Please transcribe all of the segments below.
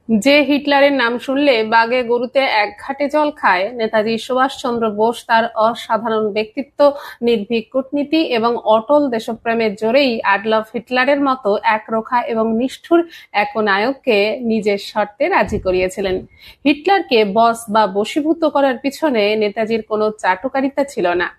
যে হিটলারের নাম শুনলে বাগে গরুতে এক ঘাটে জল খায়, নেতাজি সুভাষচন্দ্র বোস তার অসাধারণ ব্যক্তিত্ব, নির্ভীক কূটনীতি এবং অটল দেশপ্রেমের জোরেই অ্যাডলফ হিটলারের মতো একরোখা এবং নিষ্ঠুর একনায়ককে নিজের শর্তে রাজি করিয়েছিলেন। হিটলারকে বস বা বশীভূত করার পিছনে নেতাজির কোনো চাটুকারিতা ছিল না,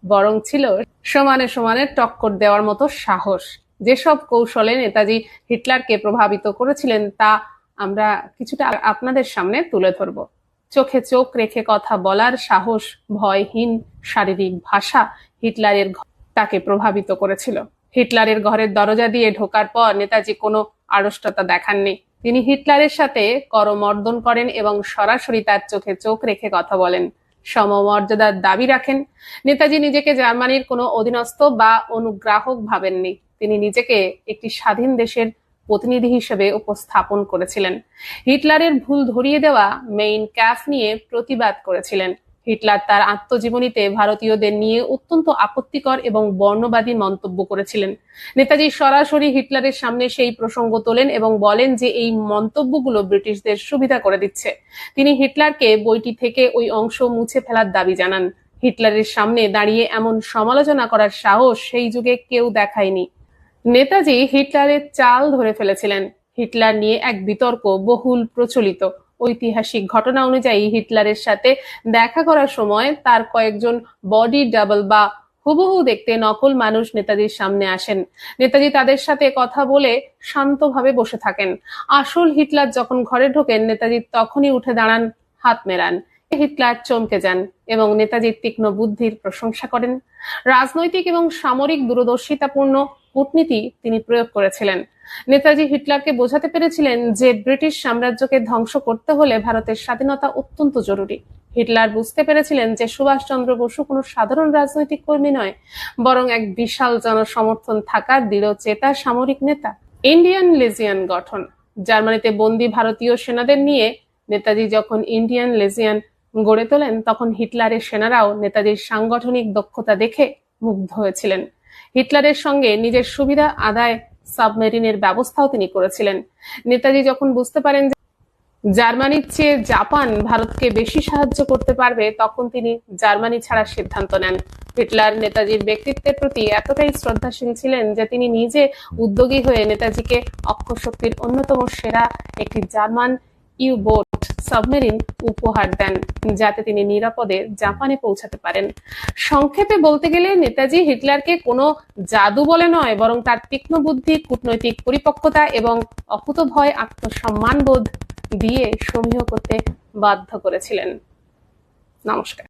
বরং ছিল সমানে সমানে টক্কর দেওয়ার মতো সাহস। যেসব কৌশলে নেতাজি হিটলারকে প্রভাবিত করেছিলেন তা আমরা কিছুটা আপনাদের সামনে তুলে ধরব। চোখে চোখ রেখে কথা বলার সাহস, ভয়হীন শারীরিক ভাষা হিটলারের তাকে প্রভাবিত করেছিল। হিটলারের ঘরের দরজা দিয়ে ঢোকার পর নেতাজি কোনো আড়ষ্টতা দেখাননি। তিনি হিটলারের সাথে করমর্দন করেন এবং সরাসরি তার চোখে চোখ রেখে কথা বলেন, সমমর্যাদার দাবি রাখেন। নেতাজি নিজেকে জার্মানির কোনো অধীনস্থ বা অনুগ্রাহক ভাবেননি। তিনি নিজেকে একটি স্বাধীন দেশের প্রতিনিধি হিসেবে উপস্থাপন করেছিলেন। হিটলারের ভুল ধরিয়ে দেওয়া মেইন ক্যাম্প নিয়ে প্রতিবাদ করেছিলেন। হিটলার তার আত্মজীবনীতে ভারতীয়দের নিয়ে অত্যন্ত আপত্তিকর এবং বর্ণবাদী মন্তব্য করেছিলেন। নেতাজি সরাসরি হিটলারের সামনে সেই প্রসঙ্গ তোলেন এবং বলেন যে এই মন্তব্যগুলো ব্রিটিশদের সুবিধা করে দিচ্ছে। তিনি হিটলারকে বইটি থেকে ওই অংশ মুছে ফেলার দাবি জানান। হিটলারের সামনে দাঁড়িয়ে এমন সমালোচনা করার সাহস সেই যুগে কেউ দেখায়নি। নেতাজি হিটলারের চাল ধরে ফেলেছিলেন। হিটলার নিয়ে এক বিতর্ক বহুল প্রচলিত। ঐতিহাসিক ঘটনা অনুযায়ী হিটলারের সাথে দেখা করার সময় তার কয়েকজন বডি ডাবল বা হুবহু দেখতে নকল মানুষ নেতাজির সামনে আসেন। নেতাজি তাদের সাথে কথা বলে শান্তভাবে বসে থাকেন। আসল হিটলার যখন ঘরে ঢোকেন, নেতাজি তখনই উঠে দাঁড়ান, হাত মেলান। হিটলার চমকে যান এবং নেতাজির তীক্ষ্ণ বুদ্ধির প্রশংসা করেন। রাজনৈতিক এবং সামরিক দূরদর্শিতাপূর্ণ কূটনীতি তিনি প্রয়োগ করেছিলেন। নেতাজি হিটলারকে বোঝাতে পেরেছিলেন যে ব্রিটিশ সাম্রাজ্যকে ধ্বংস করতে হলে ভারতের স্বাধীনতা অত্যন্ত জরুরি। হিটলার বুঝতে পেরেছিলেন যে সুভাষচন্দ্র বসু কোনো সাধারণ রাজনৈতিক কর্মী নয়, বরং এক বিশাল জনসমর্থন থাকা দৃঢ়চেতা সামরিক নেতা। ইন্ডিয়ান লেজিয়ন গঠন। জার্মানিতে বন্দী ভারতীয় সেনাদের নিয়ে নেতাজি যখন ইন্ডিয়ান লেজিয়ন গড়ে তোলেন, তখন হিটলারের সেনারাও নেতাজির সাংগঠনিক দক্ষতা দেখে মুগ্ধ হয়েছিলেন। হিটলারের সঙ্গে নিজের সুবিধা আদায় সাবমেরিনের ব্যবস্থাও তিনি করেছিলেন। নেতাজি যখন বুঝতে পারেন যে জার্মানির চেয়ে জাপান ভারতকে বেশি সাহায্য করতে পারবে, তখন তিনি জার্মানি ছাড়ার সিদ্ধান্ত নেন। হিটলার নেতাজির ব্যক্তিত্বের প্রতি এতটাই শ্রদ্ধাশীল ছিলেন যে তিনি নিজে উদ্যোগী হয়ে নেতাজিকে অক্ষশক্তির অন্যতম সেরা একটি জার্মান ইউ-বোট সাবমেরিন উপহার দেন, যাতে তিনি নিরাপদে জাপানে পৌঁছাতে পারেন। সংক্ষেপে বলতে গেলে নেতাজি হিটলারকে কোনো জাদু বলে নয়, বরং তার তীক্ষ্ণ বুদ্ধি, কূটনৈতিক পরিপক্কতা এবং অকুতোভয় আত্মসম্মানবোধ দিয়ে সমীহ করতে বাধ্য করেছিলেন। নমস্কার।